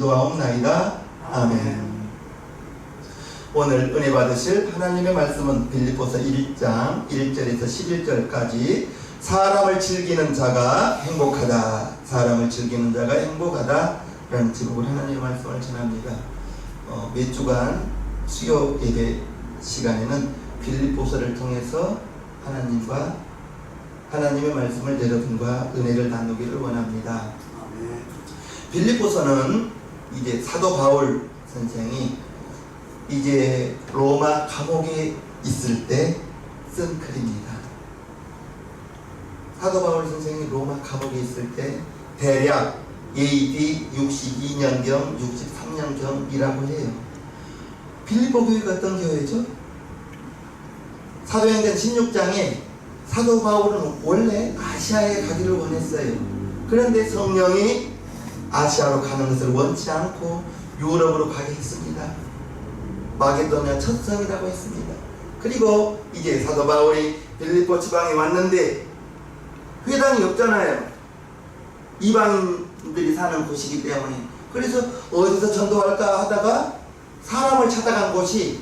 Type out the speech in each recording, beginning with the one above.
기도하옵나이다. 아멘. 오늘 은혜 받으실 하나님의 말씀은 빌립보서 1장 1절에서 11절까지 사람을 즐기는 자가 행복하다, 사람을 즐기는 자가 행복하다 라는 제목으로 하나님의 말씀을 전합니다. 몇 주간 수요 예배 시간에는 빌립보서를 통해서 하나님과 하나님의 말씀을 여러분과 은혜를 나누기를 원합니다. 빌립보서는 이제 사도 바울 선생이 이제 로마 감옥에 있을 때 쓴 글입니다. 사도 바울 선생이 로마 감옥에 있을 때 대략 AD 62년경 63년경이라고 해요. 빌립보 교회가 어떤 교회죠? 사도행전 16장에 사도 바울은 원래 아시아에 가기를 원했어요. 그런데 성령이 아시아로 가는 것을 원치 않고 유럽으로 가게 했습니다. 마게도냐 첫 성이라고 했습니다. 그리고 이제 사도 바울이 빌립보 지방에 왔는데 회당이 없잖아요. 이방인들이 사는 곳이기 때문에. 그래서 어디서 전도할까 하다가 사람을 찾아간 곳이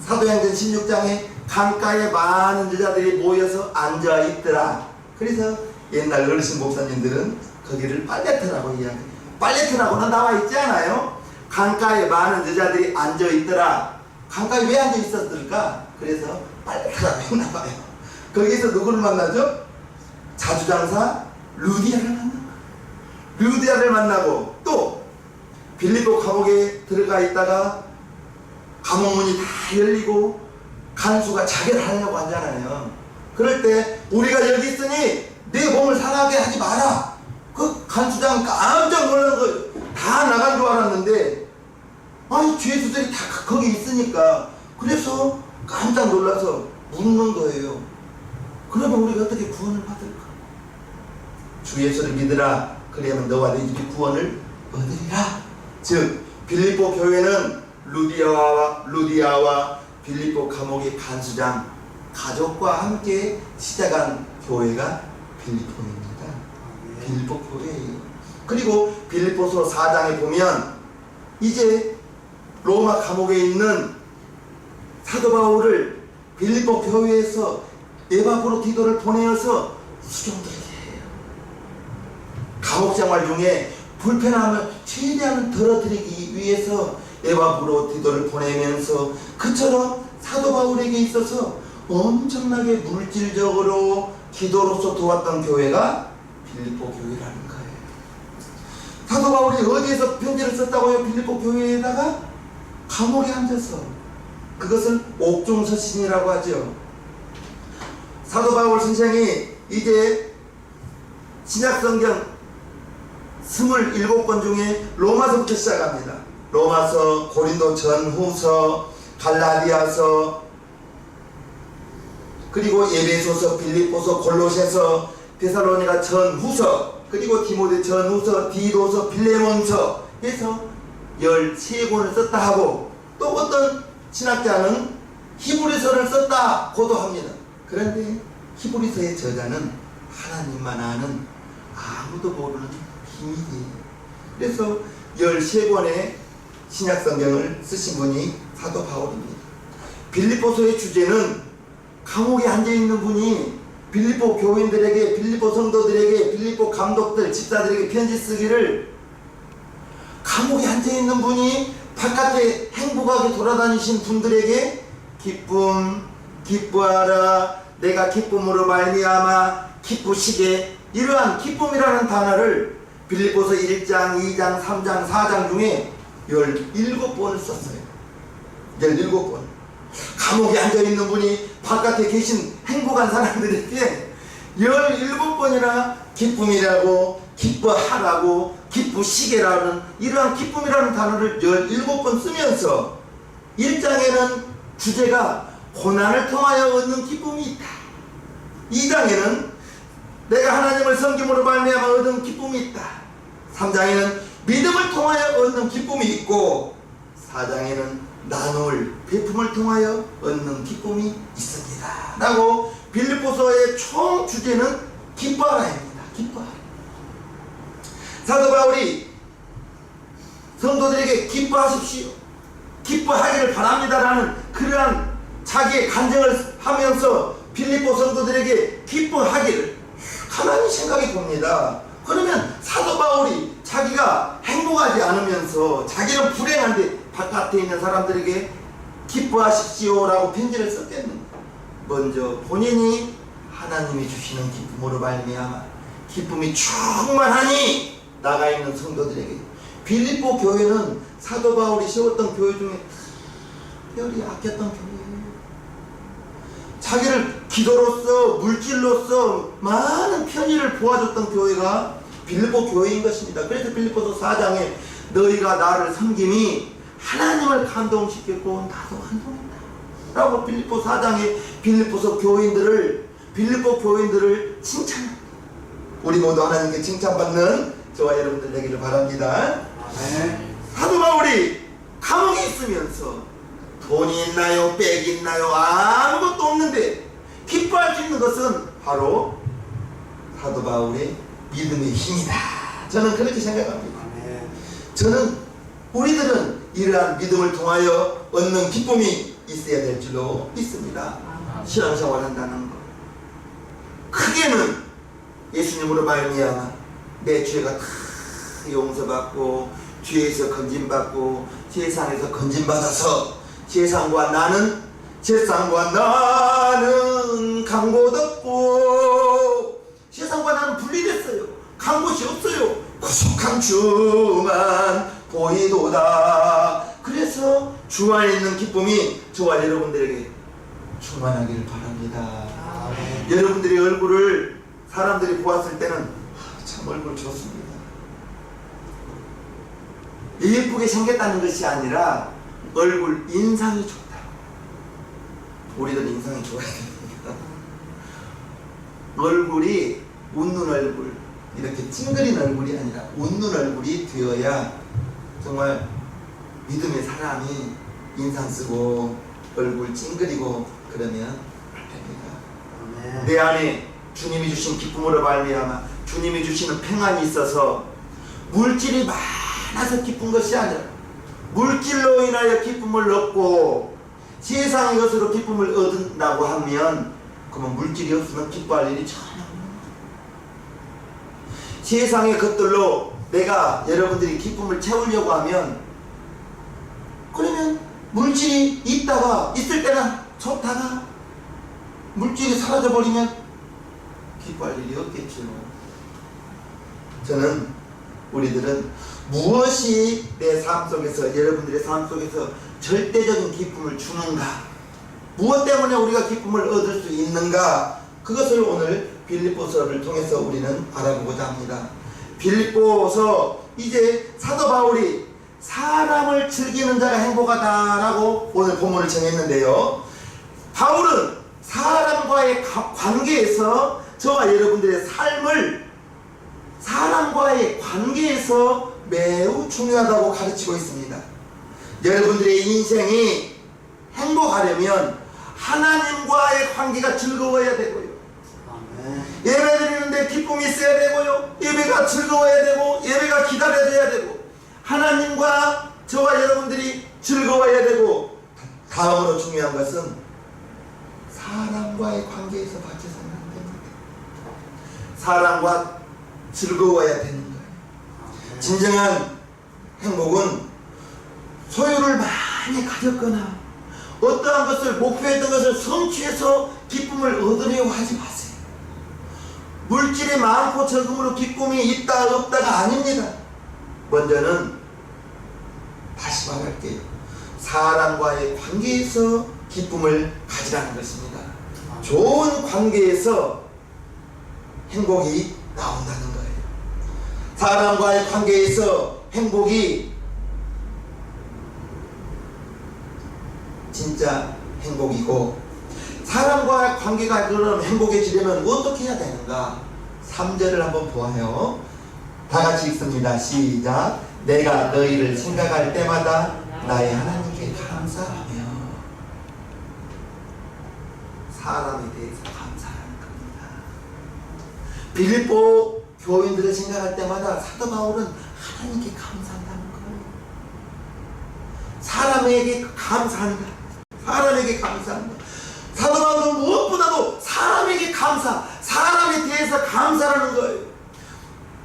사도행전 16장에 강가에 많은 여자들이 모여서 앉아있더라. 그래서 옛날 어르신 목사님들은 거기를 빨래터라고 이야기해요. 빨래터라고는 나와있지 않아요? 강가에 많은 여자들이 앉아있더라. 강가에 왜 앉아있었을까? 그래서 빨래터라고 했나봐요. 거기서 누구를 만나죠? 자주장사 루디아를 만나고, 루디아를 만나고, 또 빌립보 감옥에 들어가 있다가 감옥문이 다 열리고 간수가 자결을 하려고 하잖아요. 그럴 때 우리가 여기 있으니 내 몸을 상하게 하지 마라. 그 간수장 깜짝 놀란 거 다 나간 줄 알았는데, 아니 죄수들이 다 거기 있으니까. 그래서 깜짝 놀라서 묻는 거예요. 그러면 우리가 어떻게 구원을 받을까? 주 예수를 믿으라. 그러면 너와 내 집이 구원을 얻으리라. 즉 빌립보 교회는 루디아와 빌립보 감옥의 간수장 가족과 함께 시작한 교회가 빌립보입니다. 빌립보 교회예요. 그리고 빌립보서 4장에 보면 이제 로마 감옥에 있는 사도 바울을 빌립보 교회에서 에바브로디도를 보내어서 수종들게 해요. 감옥 생활 중에 불편함을 최대한 덜어드리기 위해서 에바브로디도를 보내면서 그처럼 사도 바울에게 있어서 엄청나게 물질적으로 기도로서 도왔던 교회가 빌립보 교회라는 거예요. 사도 바울이 어디에서 편지를 썼다고요? 빌립보 교회에다가 감옥에 앉아서. 그것은 옥중서신이라고 하죠. 사도 바울 선생이 이제 신약성경 27권 중에 로마서부터 시작합니다. 로마서, 고린도 전후서, 갈라디아서, 그리고 에베소서, 빌립보서, 골로새서, 데살로니가 전후서, 그리고 디모데 전후서, 디도서, 빌레몬서 해서 13권을 썼다 하고, 또 어떤 신학자는 히브리서를 썼다고도 합니다. 그런데 히브리서의 저자는 하나님만 아는, 아무도 모르는 비밀이에요. 그래서 13권의 신약성경을 쓰신 분이 사도 바울입니다. 빌립보서의 주제는 감옥에 앉아있는 분이 빌립보 교인들에게, 빌립보 성도들에게, 빌립보 감독들, 집사들에게 편지 쓰기를, 감옥에 앉아있는 분이 바깥에 행복하게 돌아다니신 분들에게 기쁨, 기뻐하라, 내가 기쁨으로 말미암아 기쁘시게, 이러한 기쁨이라는 단어를 빌립보서 1장, 2장, 3장, 4장 중에 17번을 썼어요. 17번. 감옥에 앉아있는 분이 바깥에 계신 행복한 사람들에게 17번이나 기쁨이라고, 기뻐하라고, 기쁘시게라는 이러한 기쁨이라는 단어를 17번 쓰면서 1장에는 주제가 고난을 통하여 얻는 기쁨이 있다. 2장에는 내가 하나님을 섬김으로 말미암아 얻은 기쁨이 있다. 3장에는 믿음을 통하여 얻는 기쁨이 있고, 4장에는 나눌 베품을 통하여 얻는 기쁨이 있습니다 라고 빌립보서의 총 주제는 기뻐하라입니다. 기뻐하라. 사도 바울이 성도들에게 기뻐하십시오, 기뻐하기를 바랍니다라는 그러한 자기의 간증을 하면서 빌립보 성도들에게 기뻐하기를 하나님 생각이 봅니다. 그러면 사도 바울이 자기가 행복하지 않으면서 자기는 불행한데 바깥에 있는 사람들에게 기뻐하십시오라고 편지를 썼겠는가? 먼저 본인이 하나님이 주시는 기쁨으로 말미암아 기쁨이 충만하니 나가 있는 성도들에게, 빌립보 교회는 사도 바울이 세웠던 교회 중에 특별히 아꼈던 교회예요. 자기를 기도로서 물질로서 많은 편의를 보아줬던 교회가 빌립보 교회인 것입니다. 그래서 빌립보서 4장에 너희가 나를 섬김이 하나님을 감동시켰고 나도 감동했다 라고 빌립보 4장에 빌립보 교인들을 칭찬합니다. 우리 모두 하나님께 칭찬받는 저와 여러분들 되기를 바랍니다. 사도 바울이 감옥에 있으면서 돈이 있나요? 백이 있나요? 아무것도 없는데 기뻐할 수 있는 것은 바로 사도 바울의 믿음의 힘이다. 저는 그렇게 생각합니다. 우리들은 이러한 믿음을 통하여 얻는 기쁨이 있어야 될 줄로 믿습니다. 신앙생활 한다는 것, 크게는 예수님으로 말미암아 내 죄가 다 용서받고 죄에서 건진받고 세상에서 건진받아서 세상과 나는 강고덮고 세상과 나는 분리됐어요. 간 곳이 없어요. 구속한 주만 보이도다. 그래서 주 안에 있는 기쁨이 저와 여러분들에게 충만하기를 바랍니다. 여러분들의 얼굴을 사람들이 보았을 때는 참 얼굴 좋습니다. 예쁘게 생겼다는 것이 아니라 얼굴 인상이 좋다. 우리들 인상이 좋아야 됩니다. 얼굴이 웃는 얼굴, 이렇게 찡그린 얼굴이 아니라 웃는 얼굴이 되어야 정말 믿음의 사람이 인상 쓰고 얼굴 찡그리고 그러면 안 됩니다. 내 안에 주님이 주신 기쁨으로 말미암아 주님이 주시는 평안이 있어서 물질이 많아서 기쁜 것이 아니라 물질로 인하여 기쁨을 얻고 세상의 것으로 기쁨을 얻는다고 하면 그러면 물질이 없으면 기뻐할 일이 전혀 없는 거예요. 세상의 것들로 내가 여러분들이 기쁨을 채우려고 하면 그러면 물질이 있을 때는 좋다가 물질이 사라져버리면 기뻐할 일이 없겠죠. 우리들은 무엇이 내 삶 속에서, 여러분들의 삶 속에서 절대적인 기쁨을 주는가, 무엇 때문에 우리가 기쁨을 얻을 수 있는가, 그것을 오늘 빌립보서를 통해서 우리는 알아보고자 합니다. 빌립보서, 이제 사도 바울이 사람을 즐기는 자가 행복하다라고 오늘 본문을 정했는데요, 바울은 사람과의 관계에서 저와 여러분들의 삶을 사람과의 관계에서 매우 중요하다고 가르치고 있습니다. 여러분들의 인생이 행복하려면 하나님과의 관계가 즐거워야 되고요, 예배 드리는데 기쁨이 있어야 되고요, 예배가 즐거워야 되고 예배가 기다려져야 되고 하나님과 저와 여러분들이 즐거워야 되고, 다음으로 중요한 것은 사람과의 관계에서 바쳐서는 안 됩니다. 사람과 즐거워야 되는 거예요. 진정한 행복은 소유를 많이 가졌거나 어떠한 것을 목표했던 것을 성취해서 기쁨을 얻으려고 하지 마세요. 물질이 많고 적음으로 기쁨이 있다 없다가 아닙니다. 먼저는 다시 말할게요. 사람과의 관계에서 기쁨을 가지라는 것입니다. 좋은 관계에서 행복이 나온다는 거예요. 사람과의 관계에서 행복이 진짜 행복이고, 사람과의 관계가 그럼 행복해지려면 어떻게 해야 되는가? 3절을 한번 보아요. 다 같이 읽습니다. 시작. 내가 너희를 생각할 때마다 나의 하나님께 감사하며. 사람에 대해서 감사하는 겁니다. 빌립보 교인들을 생각할 때마다 사도 바울은 하나님께 감사한다는 거예요. 사람에게 감사한다. 사람에게 감사한다. 사도 바울은 무엇보다도 사람에게 감사, 사람에 대해서 감사하는 거예요.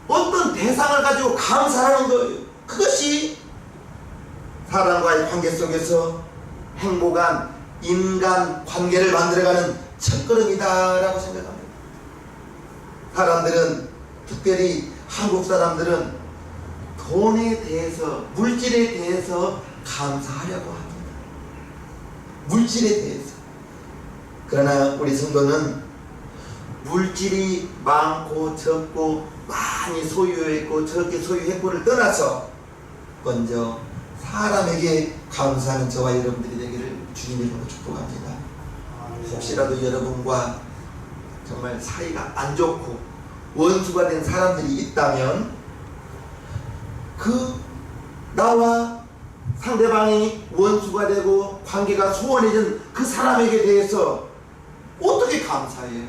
어떤 대상을 가지고 감사하는 거예요. 그것이 사람과의 관계 속에서 행복한 인간 관계를 만들어가는 첫걸음이다라고 생각합니다. 사람들은, 특별히 한국 사람들은 돈에 대해서, 물질에 대해서 감사하려고 합니다. 물질에 대해서. 그러나 우리 성도는 물질이 많고 적고 많이 소유했고 적게 소유했고를 떠나서 먼저 사람에게 감사하는 저와 여러분들이 되기를 주님의 이름으로 축복합니다. 혹시라도 여러분과 정말 사이가 안 좋고 원수가 된 사람들이 있다면 그 나와 상대방이 원수가 되고 관계가 소원해진 그 사람에게 대해서 어떻게 감사해요?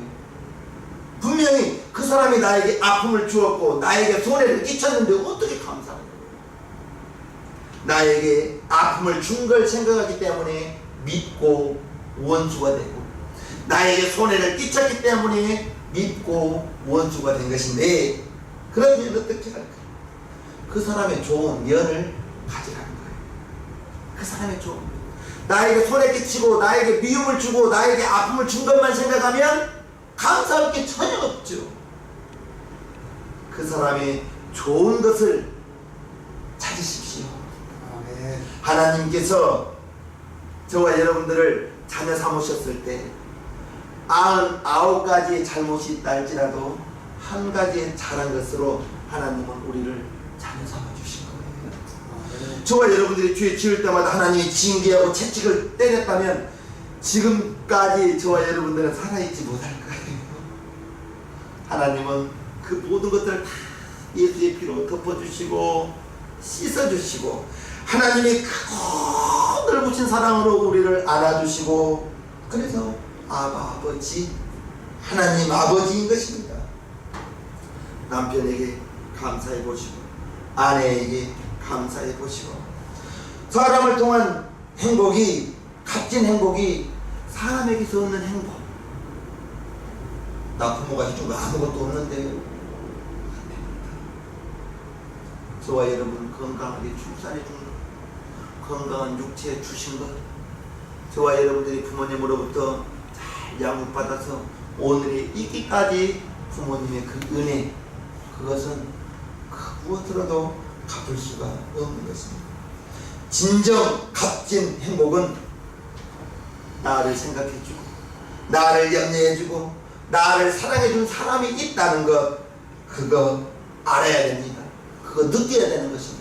분명히 그 사람이 나에게 아픔을 주었고 나에게 손해를 끼쳤는데 어떻게 감사해요? 나에게 아픔을 준 걸 생각하기 때문에 믿고 원수가 되고, 나에게 손해를 끼쳤기 때문에 믿고 원수가 된 것인데, 그러면 어떻게 할까? 그 사람의 좋은 면을 가지라는 거예요. 그 사람의 좋은 면. 나에게 손해 끼치고 나에게 미움을 주고 나에게 아픔을 준 것만 생각하면 감사할 게 전혀 없죠. 그 사람의 좋은 것을 찾으십시오. 아멘. 하나님께서 저와 여러분들을 자녀 삼으셨을 때 99가지의 잘못이 있다 할지라도 한 가지의 잘한 것으로 하나님은 우리를 자녀 삼아주신 거예요. 저와 여러분들이 죄 지을 때마다 하나님이 징계하고 채찍을 때렸다면 지금까지 저와 여러분들은 살아있지 못할 거예요. 하나님은 그 모든 것들을 다 예수의 피로 덮어주시고 씻어주시고 하나님이 크고 넓으신 사랑으로 우리를 안아주시고, 그래서 아버지, 하나님 아버지인 것입니다. 남편에게 감사해 보시고 아내에게 감사해 보시고, 사람을 통한 행복이, 값진 행복이 사람에게서 얻는 행복. 나 부모가 해준 거 아무것도 없는데 저와 여러분 건강하게 출산해 준 것, 건강한 육체 주신 것, 저와 여러분들이 부모님으로부터 잘 양육받아서 오늘의 이기까지 부모님의 그 은혜, 그것은 그 무엇으로도 갚을 수가 없는 것입니다. 진정 값진 행복은 나를 생각해주고 나를 염려해주고 나를 사랑해준 사람이 있다는 것, 그거 알아야 됩니다. 그거 느껴야 되는 것입니다.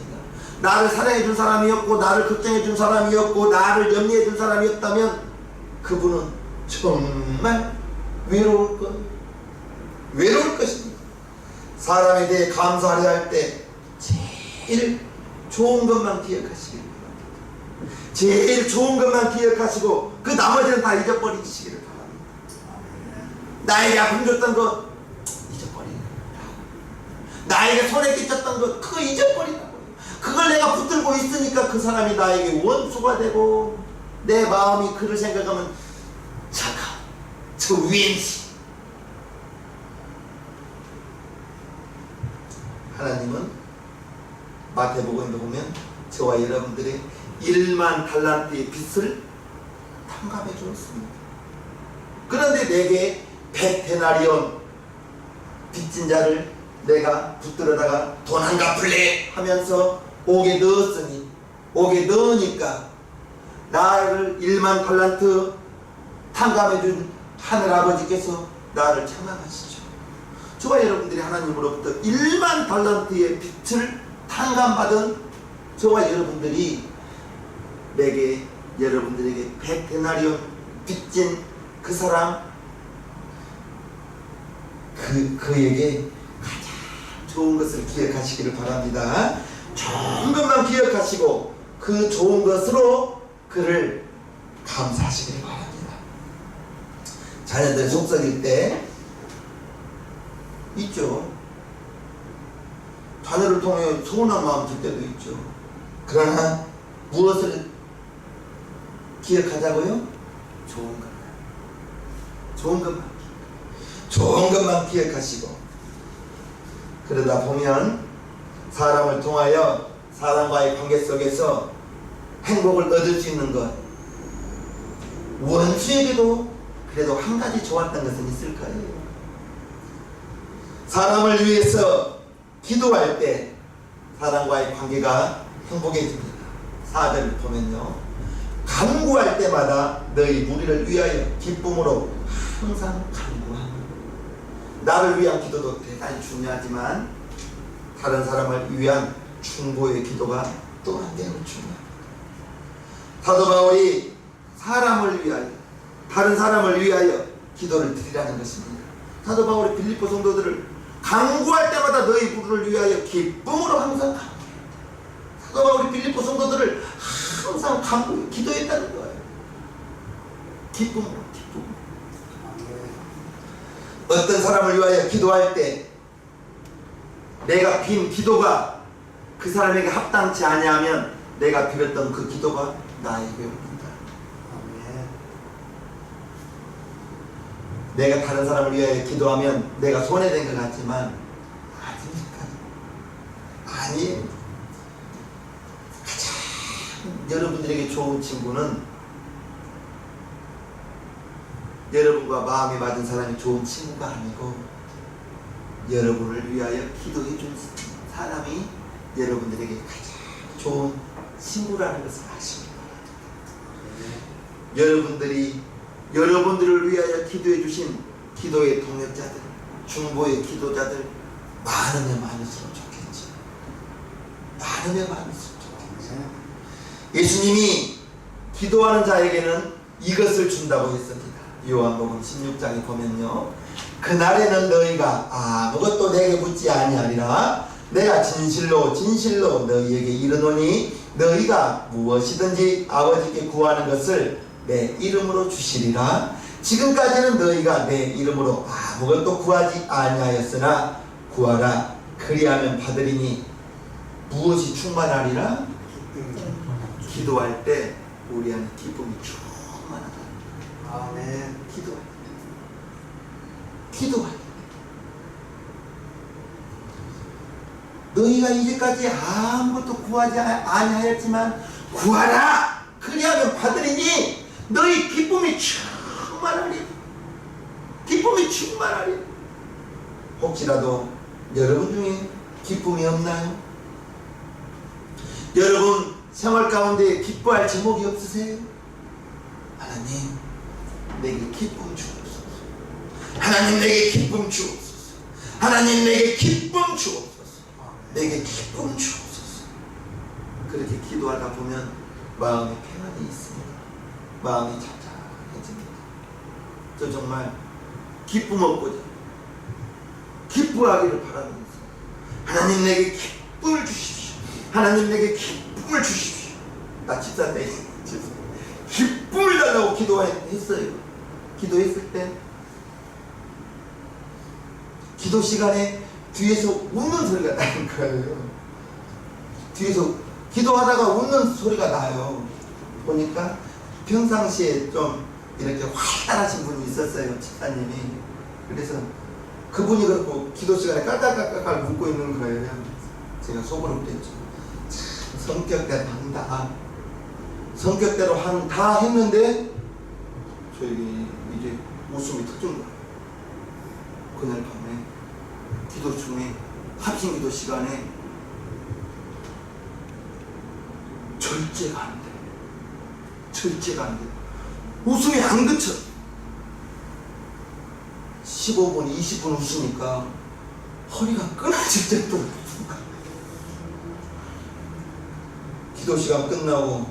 나를 사랑해준 사람이 없고 나를 걱정해준 사람이 없고 나를 염려해준 사람이 없다면 그분은 정말 외로울 거예요. 외로울 것입니다. 사람에 대해 감사하려 할 때 제일 좋은 것만 기억하시길 바랍니다. 제일 좋은 것만 기억하시고 그 나머지는 다 잊어버리시기를 바랍니다. 나에게 아픔 줬던 것 잊어버리라. 나에게 손해 끼쳤던 것 그거 잊어버리라고. 그걸 내가 붙들고 있으니까 그 사람이 나에게 원수가 되고 내 마음이 그를 생각하면 착하, 저 왠지. 하나님은 마태복음에 보면 저와 여러분들의 1만 달란트의 빚을 탕감해 주었습니다. 그런데 내게 100데나리온 빚진 자를 내가 붙들어다가 돈 안 갚을래 하면서 옥에 넣었으니, 옥에 넣으니까 나를 1만 달란트 탕감해 준 하늘아버지께서 나를 책망하시죠. 저와 여러분들이 하나님으로부터 1만 달란트의 빚을 탕감받은 저와 여러분들이 내게, 여러분들에게 100데나리온 빚진 그 사람, 그에게 가장 좋은 것을 기억하시기를 바랍니다. 좋은 것만 기억하시고 그 좋은 것으로 그를 감사하시기를 바랍니다. 자녀들 속썩일 때 있죠. 자녀를 통해 서운한 마음 들 때도 있죠. 그러나 무엇을 기억하자고요? 좋은 것만. 좋은 것만. 좋은 것만 기억하시고, 그러다 보면 사람을 통하여 사람과의 관계 속에서 행복을 얻을 수 있는 것, 원수에게도 그래도 한 가지 좋았던 것은 있을 거예요. 사람을 위해서 기도할 때 사람과의 관계가 행복해집니다. 4절을 보면요, 간구할 때마다 너희 무리를 위하여 기쁨으로 항상 간구하며. 나를 위한 기도도 대단히 중요하지만 다른 사람을 위한 충고의 기도가 또 한대로 중요합니다. 사도 바울이 사람을 위하여, 다른 사람을 위하여 기도를 드리라는 것입니다. 사도 바울이 빌립보 성도들을 간구할 때마다 너희 무리를 위하여 기쁨으로 항상 간구해. 사도 바울이 빌립보 성도들을 항상 기도했다는 거예요. 기쁨으로. 어떤 사람을 위하여 기도할 때 내가 빈 기도가 그 사람에게 합당치 아니하면 내가 빌었던 그 기도가 나에게 옵니다. 내가 다른 사람을 위하여 기도하면 내가 손해된 것 같지만 아니에요. 가장 여러분들에게 좋은 친구는 여러분과 마음이 맞은 사람이 좋은 친구가 아니고 여러분을 위하여 기도해 준 사람이 여러분들에게 가장 좋은 친구라는 것을 아시기 바랍니다. 여러분들을 위하여 기도해 주신 기도의 동역자들, 중보의 기도자들 많으면 많을수록 좋겠지. 많으면 많을수록 좋겠지. 예수님이 기도하는 자에게는 이것을 준다고 했습니다. 요한복음 16장에 보면요, 그날에는 너희가 아무것도 내게 묻지 아니하리라. 내가 진실로 진실로 너희에게 이르노니 너희가 무엇이든지 아버지께 구하는 것을 내 이름으로 주시리라. 지금까지는 너희가 내 이름으로 아무것도 구하지 아니하였으나 구하라. 그리하면 받으리니 무엇이 충만하리라? 기도할 때 우리 안에 기쁨이 충만하다. 아멘. 기도할 때 너희가 이제까지 아무것도 구하지 아니하였지만 구하라. 그리하면 받으리니 너희 기쁨이 충만하리. 기쁨이 충만하리. 혹시라도 여러분 중에 기쁨이 없나요? 여러분 생활 가운데 기뻐할 제목이 없으세요? 하나님 내게 기쁨 주옵소서. 하나님 내게 기쁨 주옵소서. 하나님 내게 기쁨 주옵소서. 내게 기쁨 주옵소서. 그렇게 기도하다 보면 마음에 평안이 있습니다. 마음이 잔잔해집니다. 저 정말 기쁨 얻고자 기뻐하기를 바라면서 하나님 내게 기쁨을 주십시오. 하나님 내게 기쁨을 주십시오. 나 집사인데 기쁨을 달라고 기도했어요. 기도했을 때 기도 시간에 뒤에서 웃는 소리가 나는 거예요. 뒤에서 기도하다가 웃는 소리가 나요. 보니까 평상시에 좀 이렇게 활달하신 분이 있었어요. 집사님이. 그래서 그분이 그렇고 기도 시간에 깔깔깔깔 웃고 있는 거예요. 제가 속으로 그랬죠. 참 성격대로 한다. 성격대로 다 했는데 저에게 이제 웃음이 터진 거예요. 그날 밤에 기도 중에 합심기도 시간에 절제가 안 돼. 절제가 안 돼. 웃음이 안 그쳐. 15분, 20분 웃으니까 허리가 끊어질 정도로 기도 시간 끝나고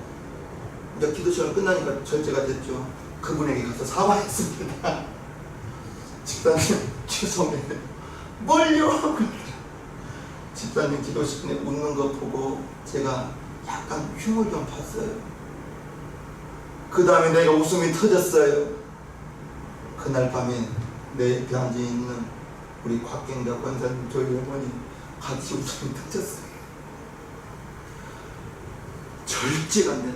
이제 기도 시간 끝나니까 절제가 됐죠. 그분에게 가서 사과했습니다. 집사님 죄송해요. 뭘요? 집사님 기도 시간에 웃는 거 보고 제가 약간 흉을 좀 봤어요. 그 다음에 내가 웃음이 터졌어요. 그날 밤에 내 옆에 앉아있는 우리 곽경자 권사님 저희 어머니 같이 웃음이 터졌어요. 절제가 안 되는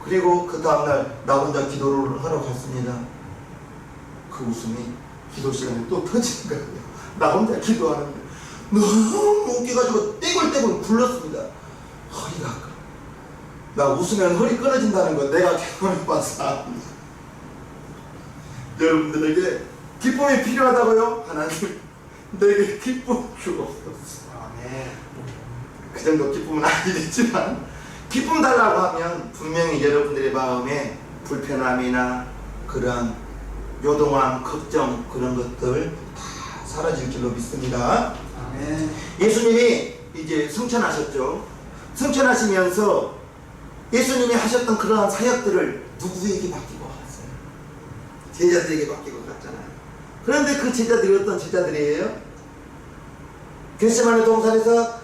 그리고 그 다음날 나 혼자 기도를 하러 갔습니다. 그 웃음이 기도 시간에 또 터지는 거예요. 나 혼자 기도하는데 너무 웃겨가지고 떼굴떼굴 굴렀습니다. 허리가 아파. 나 웃으면 허리 끊어진다는 거 내가 경험해봐서. 여러분들에게 기쁨이 필요하다고요? 하나님 내게 기쁨 주옵소서. 그 정도 기쁨은 아니겠지만 기쁨 달라고 하면 분명히 여러분들의 마음에 불편함이나 그런 요동함, 걱정 그런 것들 다 사라질 줄로 믿습니다. 아멘. 예수님이 이제 승천하셨죠. 승천하시면서 예수님이 하셨던 그러한 사역들을 누구에게 맡기고 갔어요? 제자들에게 맡기고 갔잖아요. 그런데 그 제자들이 어떤 제자들이에요? 겟세마네 동산에서 다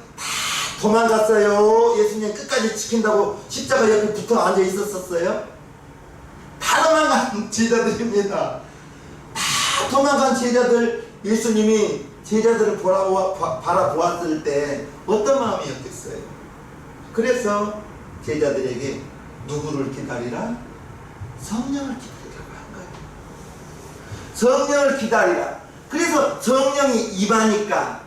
도망갔어요. 예수님 끝까지 지킨다고 십자가 옆에 붙어 앉아 있었어요. 다 도망간 제자들입니다. 다 도망간 제자들. 예수님이 제자들을 바라보았을 때 어떤 마음이었겠어요? 그래서 제자들에게 누구를 기다리라? 성령을 기다리라고 한 거예요. 성령을 기다리라. 그래서 성령이 임하니까,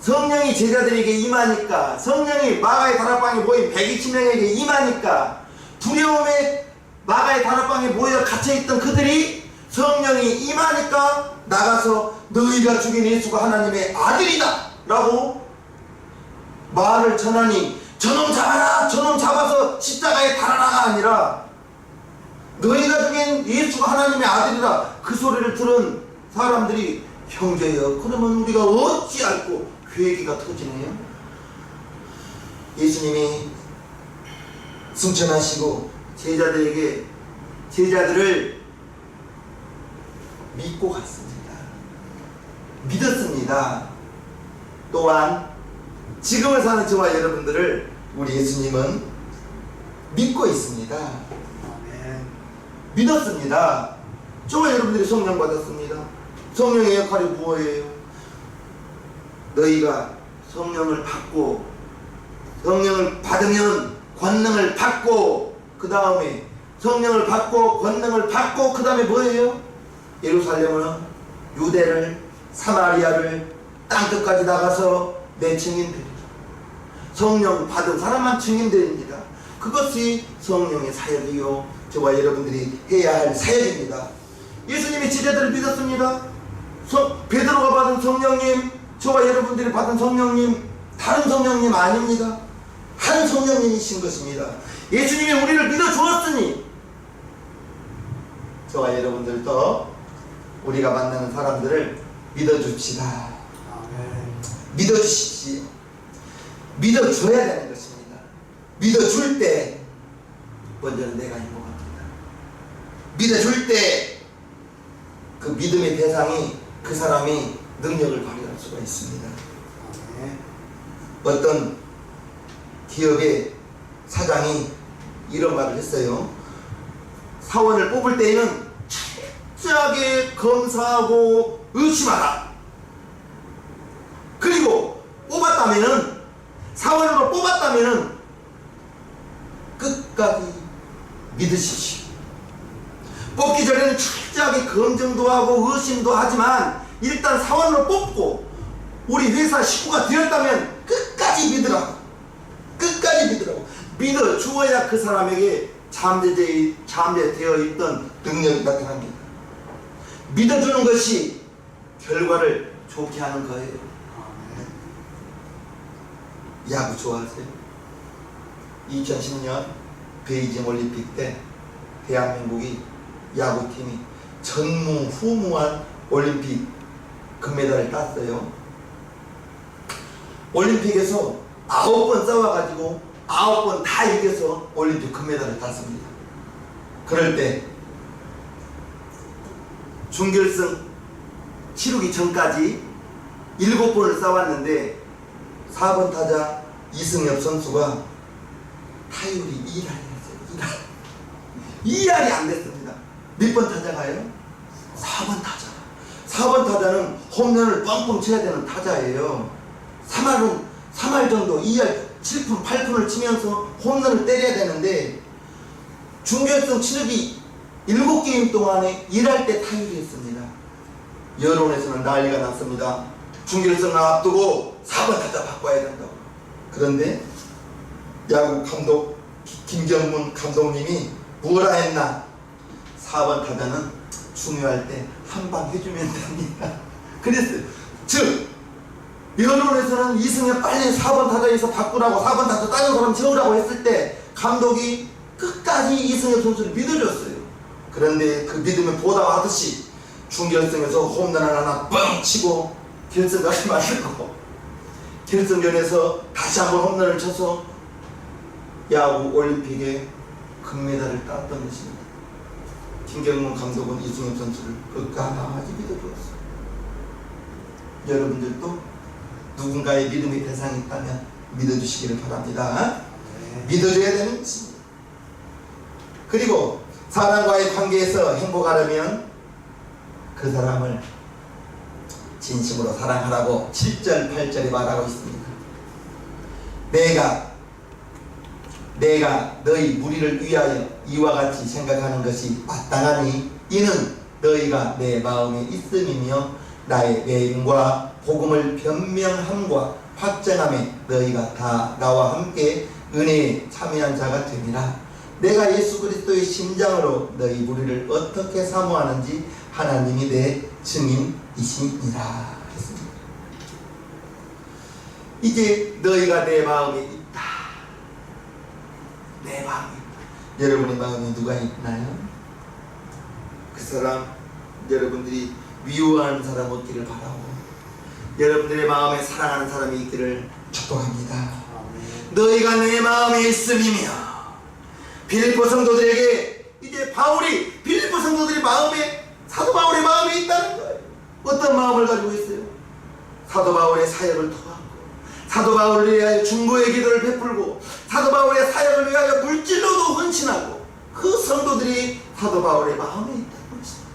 성령이 제자들에게 임하니까, 성령이 마가의 다락방에 모인 120명에게 임하니까, 두려움에 마가의 다락방에 모여 갇혀있던 그들이 성령이 임하니까 나가서 너희가 죽인 예수가 하나님의 아들이다 라고 말을 전하니, 저놈 잡아라! 저놈 잡아서 십자가에 달아라가 아니라 너희가 죽인 예수가 하나님의 아들이다. 그 소리를 들은 사람들이 형제여 그러면 우리가 어찌 알고 회개가 터지네요. 예수님이 승천하시고 제자들을 믿고 갔습니다. 믿었습니다. 또한 지금을 사는 저와 여러분들을 우리 예수님은 믿고 있습니다. 아멘. 믿었습니다. 저와 여러분들이 성령 받았습니다. 성령의 역할이 무엇이에요? 너희가 성령을 받고, 성령을 받으면 권능을 받고, 그 다음에 성령을 받고 권능을 받고 그 다음에 뭐예요? 예루살렘은 유대를, 사마리아를 땅끝까지 나가서 내 증인들이다. 성령 받은 사람만 증인들입니다. 그것이 성령의 사역이요 저와 여러분들이 해야 할 사역입니다. 예수님이 제자들을 믿었습니다. 베드로가 받은 성령님, 저와 여러분들이 받은 성령님 다른 성령님 아닙니다. 한 성령님이신 것입니다. 예수님이 우리를 믿어주었으니 저와 여러분들도 우리가 만나는 사람들을 믿어줍시다. 아멘. 믿어주십시오. 믿어줘야 되는 것입니다. 믿어줄 때 먼저는 내가 행복합니다. 믿어줄 때 그 믿음의 대상이 그 사람이 능력을 발휘할 수가 있습니다. 아멘. 어떤 기업의 사장이 이런 말을 했어요. 사원을 뽑을 때에는 철저하게 검사하고 의심하라. 그리고 사원으로 뽑았다면은 끝까지 믿으십시오. 뽑기 전에는 철저하게 검증도 하고 의심도 하지만 일단 사원으로 뽑고 우리 회사 식구가 되었다면 끝까지 믿으라고. 끝까지 믿으라고. 믿어 주어야 그 사람에게 잠재되어 있던 능력이 나타납니다. 믿어주는 것이 결과를 좋게 하는 거예요. 야구 좋아하세요? 2010년 베이징 올림픽 때 대한민국이 야구팀이 전무후무한 올림픽 금메달을 땄어요. 올림픽에서 9번 싸워가지고 9번 다 이겨서 올림픽 금메달을 땄습니다. 그럴 때 준결승 치르기 전까지 7번을 싸웠는데 4번 타자 이승엽 선수가 타율이 2할이었어요. 2할이 안 됐습니다. 몇 번 타자가요? 4번 타자. 4번 타자는 홈런을 뻥뻥 쳐야 되는 타자예요. 3할 정도 2할 7푼 8푼을 치면서 홈런을 때려야 되는데 준결승 치르기 7게임 동안에 일할 때 타율이었습니다. 여론에서는 난리가 났습니다. 준결승을 앞두고 4번 타자 바꿔야 된다고. 그런데 야구 감독 김경문 감독님이 뭐라 했나? 4번 타자는 중요할 때 한 방 해주면 됩니다. 그랬어요. 즉 여론에서는 이승엽 빨리 4번 타자에서 바꾸라고, 4번 타자 다른 사람 채우라고 했을 때 감독이 끝까지 이승엽 선수를 믿어줬어요. 그런데 그 믿음을 보답하듯이 준결승에서 홈런을 하나 뻥 치고 결승까지 만들고, 결승전에서 다시 한번 홈런을 쳐서 야구 올림픽에 금메달을 땄던 것입니다. 김경문 감독은 이승엽 선수를 끝까지 믿어주었어요. 여러분들도 누군가의 믿음의 대상이 있다면 믿어주시기를 바랍니다. 믿어줘야 되는 것입니다. 그리고 사람과의 관계에서 행복하려면 그 사람을 진심으로 사랑하라고 7절 8절에 말하고 있습니다. 내가 너희 무리를 위하여 이와 같이 생각하는 것이 마땅하니 이는 너희가 내 마음에 있음이며 나의 내용과 복음을 변명함과 확정함에 너희가 다 나와 함께 은혜에 참여한 자가 됨이라. 내가 예수 그리스도의 심장으로 너희 무리를 어떻게 사모하는지 하나님이 내 증인이시니라 했습니다. 이제 너희가 내 마음에 있다. 내 마음에 있다. 여러분의 마음에 누가 있나요? 그 사람, 여러분들이 미워하는 사람 없기를 바라고, 여러분들의 마음에 사랑하는 사람이 있기를 축복합니다. 너희가 내 마음에 있음이며. 빌립보 성도들에게 이제 바울이 빌립보 성도들의 마음에, 사도 바울의 마음에 있다는 거예요. 어떤 마음을 가지고 있어요? 사도 바울의 사역을 도와고, 사도 바울을 위하여 중보의 기도를 베풀고, 사도 바울의 사역을 위하여 물질로도 헌신하고, 그 성도들이 사도 바울의 마음에 있다는 것입니다.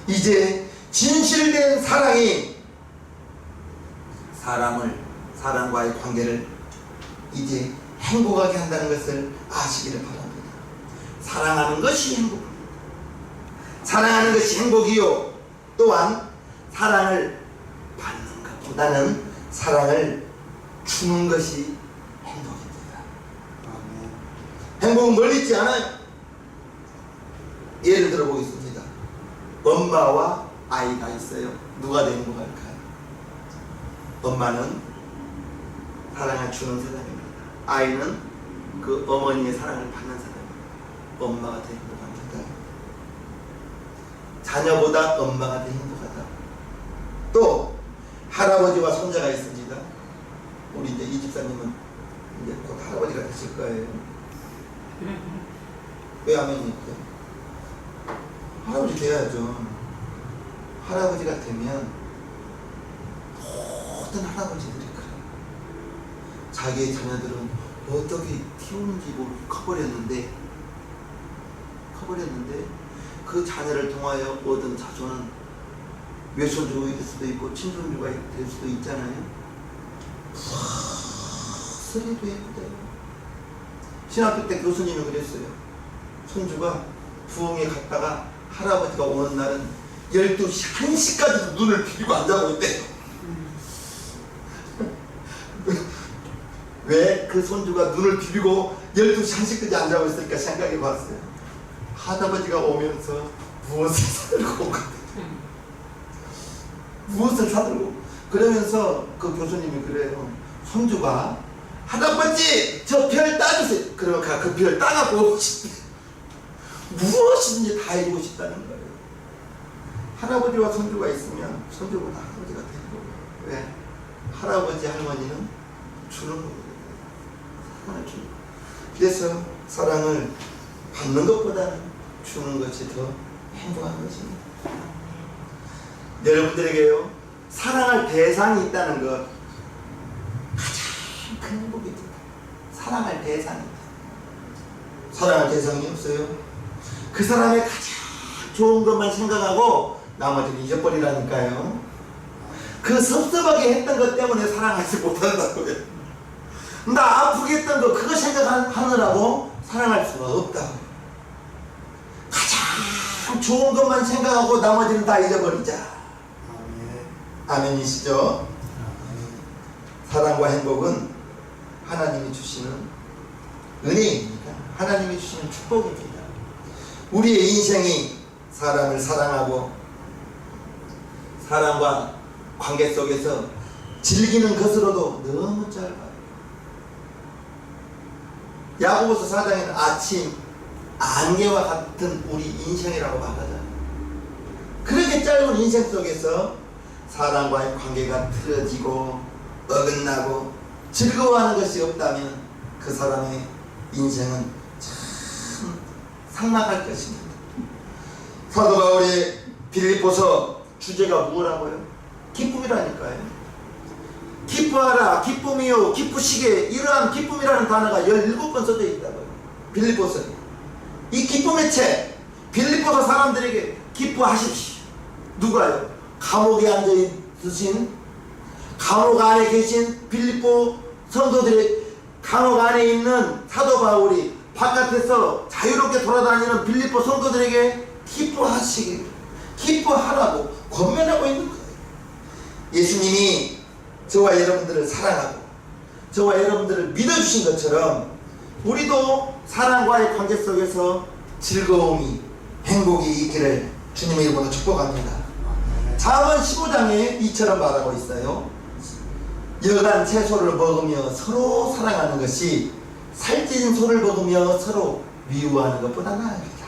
이제 진실된 사랑이 사람과의 관계를 이제 행복하게 한다는 것을 아시기를 바랍니다. 사랑하는 것이 행복입니다. 사랑하는 것이 행복이요, 또한 사랑을 받는 것보다는 사랑을 주는 것이 행복입니다. 행복은 멀리 있지 않아요. 예를 들어 보겠습니다. 엄마와 아이가 있어요. 누가 더 행복할까요? 엄마는 사랑을 주는 사람입니다. 아이는 그 어머니의 사랑을 받는 사람입니다. 엄마가 더 행복합니다. 자녀보다 엄마가 더 행복하다. 또 할아버지와 손자가 있습니다. 우리 이제 이 집사님은 이제 곧 할아버지가 되실 거예요. 왜 아멘입니까? 할아버지 돼야죠. 할아버지가 되면 모든 할아버지들이 그래요. 자기의 자녀들은 어떻게 키우는지 모르고 커버렸는데 그 자녀를 통하여 얻은 자손은 외손주가 될 수도 있고 친손주가 될 수도 있잖아요. 소리도 예쁘대요. 신학교 때 교수님이 그랬어요. 손주가 부흥에 갔다가 할아버지가 오는 날은 12시, 1시까지도 눈을 비비고 앉아고 있대요. 왜 그 손주가 눈을 비비고 12시, 1시까지 앉아고 있을까 생각해 봤어요. 할아버지가 오면서 무엇을 사들고 무엇을 사들고 그러면서 그 교수님이 그래요. 손주가 할아버지 저 별 따주세요. 그러면 그 별 따갖고 오고 싶대. 무엇이든지 다 해주고 싶다는 거예요. 할아버지와 손주가 있으면 손주보다 할아버지가 되고, 왜? 할아버지 할머니는 주는 거거든요. 사랑을 주는 거. 그래서 사랑을 받는 것보다는 주는 것이 더 행복한 것입니다. 여러분들에게요, 사랑할 대상이 있다는 것 가장 큰 행복입니다. 사랑할 대상이 있다. 사랑할 대상이 없어요. 그 사람의 가장 좋은 것만 생각하고 나머지는 잊어버리라니까요. 그 섭섭하게 했던 것 때문에 사랑하지 못한다고요. 나 아프게 했던 거 그거 생각하느라고 사랑할 수가 없다고요. 좋은 것만 생각하고 나머지는 다 잊어버리자. 아멘. 아멘이시죠? 사랑과 행복은 하나님이 주시는 은혜입니다. 하나님이 주시는 축복입니다. 우리의 인생이 사람을 사랑하고 사람과 관계 속에서 즐기는 것으로도 너무 짧아요. 야고보서 4장에는 아침 안개와 같은 우리 인생이라고 말하잖아요. 그렇게 짧은 인생 속에서 사람과의 관계가 틀어지고 어긋나고 즐거워하는 것이 없다면 그 사람의 인생은 참 삭막할 것입니다. 사도 바울의 빌립보서 주제가 뭐라고요? 기쁨이라니까요. 기뻐하라, 기쁨이요, 기쁘시게. 이러한 기쁨이라는 단어가 17번 써져 있다고요. 빌립보서에. 이 기쁨의 책, 빌립보서 사람들에게 기뻐하십시오. 누가요? 감옥에 앉아 있으신, 감옥 안에 계신 빌립보 성도들의, 감옥 안에 있는 사도 바울이 바깥에서 자유롭게 돌아다니는 빌립보 성도들에게 기뻐하시길, 기뻐하라고 권면하고 있는 거예요. 예수님이 저와 여러분들을 사랑하고 저와 여러분들을 믿어주신 것처럼 우리도 사랑과의 관계 속에서 즐거움이, 행복이 있기를 주님의 이름으로 축복합니다. 잠언 15장에 이처럼 말하고 있어요. 여간 채소를 먹으며 서로 사랑하는 것이 살찐 소를 먹으며 서로 미워하는 것보다 나으리라.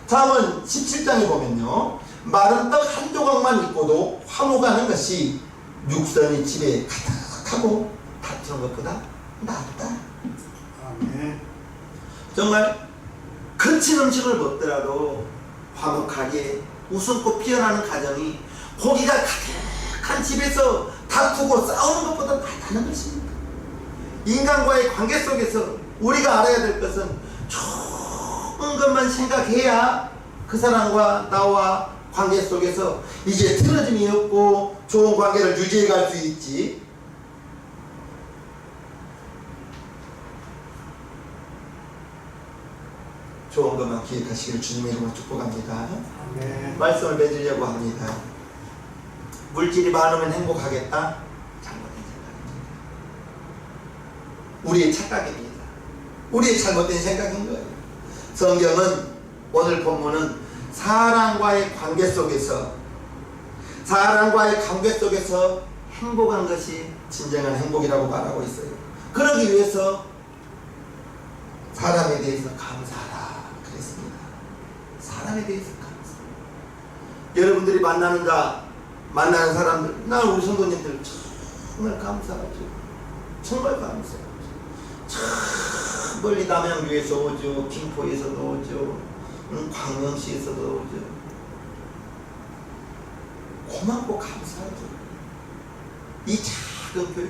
잠언 17장에 보면요, 마른 떡 한 조각만 있고도 화목하는 것이 육선이 집에 가득하고 다투는 것보다 낫다. 아멘. 정말 거친 음식을 먹더라도 화목하게 웃음꽃 피어나는 가정이 고기가 가득한 집에서 다투고 싸우는 것보다 낫다는 것입니다. 인간과의 관계 속에서 우리가 알아야 될 것은 좋은 것만 생각해야 그 사람과 나와 관계 속에서 이제 틀어짐이 없고 좋은 관계를 유지해 갈 수 있지. 좋은 것만 기획하시기를 주님의 이름으로 축복합니다. 아멘. 말씀을 맺으려고 합니다. 물질이 많으면 행복하겠다? 잘못된 생각입니다. 우리의 착각입니다. 우리의 잘못된 생각인 거예요. 성경은, 오늘 본문은 사람과의 관계 속에서 행복한 것이 진정한 행복이라고 말하고 있어요. 그러기 위해서 사람에 대해서 감사하라 그랬습니다. 사람에 대해서 감사. 여러분들이 만나는 사람들, 나 우리 성도님들 정말 감사하죠. 정말 감사하죠. 참 멀리 남양주에서 오죠. 김포에서도 오죠. 광명시에서도 오죠. 고맙고 감사하죠. 이 작은 교회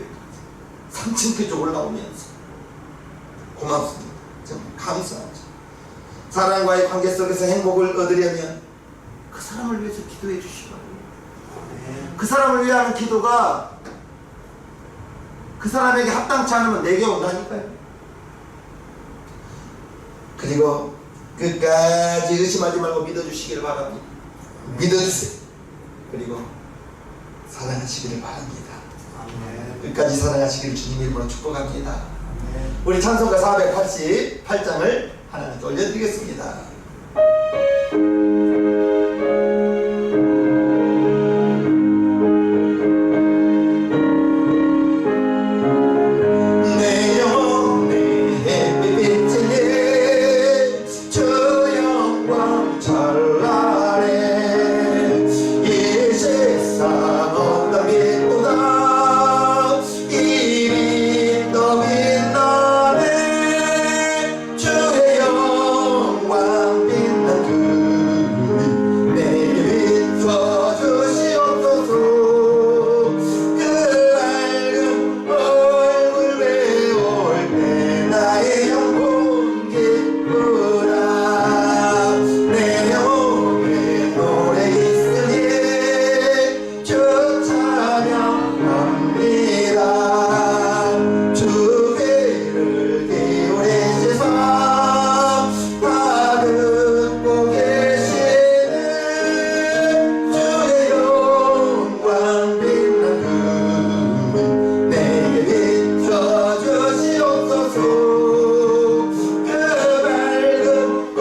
3층까지 올라오면서 고맙습니다. 정말 감사하죠. 사람과의 관계 속에서 행복을 얻으려면 그 사람을 위해서 기도해 주시고, 그 사람을 위하는 기도가 그 사람에게 합당치 않으면 내게 온다니까요. 그리고 끝까지 의심하지 말고 믿어주시기를 바랍니다. 믿어주세요. 그리고 사랑하시기를 바랍니다. 아멘. 끝까지 사랑하시기를 주님의 이름으로 축복합니다. 아멘. 우리 찬송가 488장을 하나님께 올려드리겠습니다.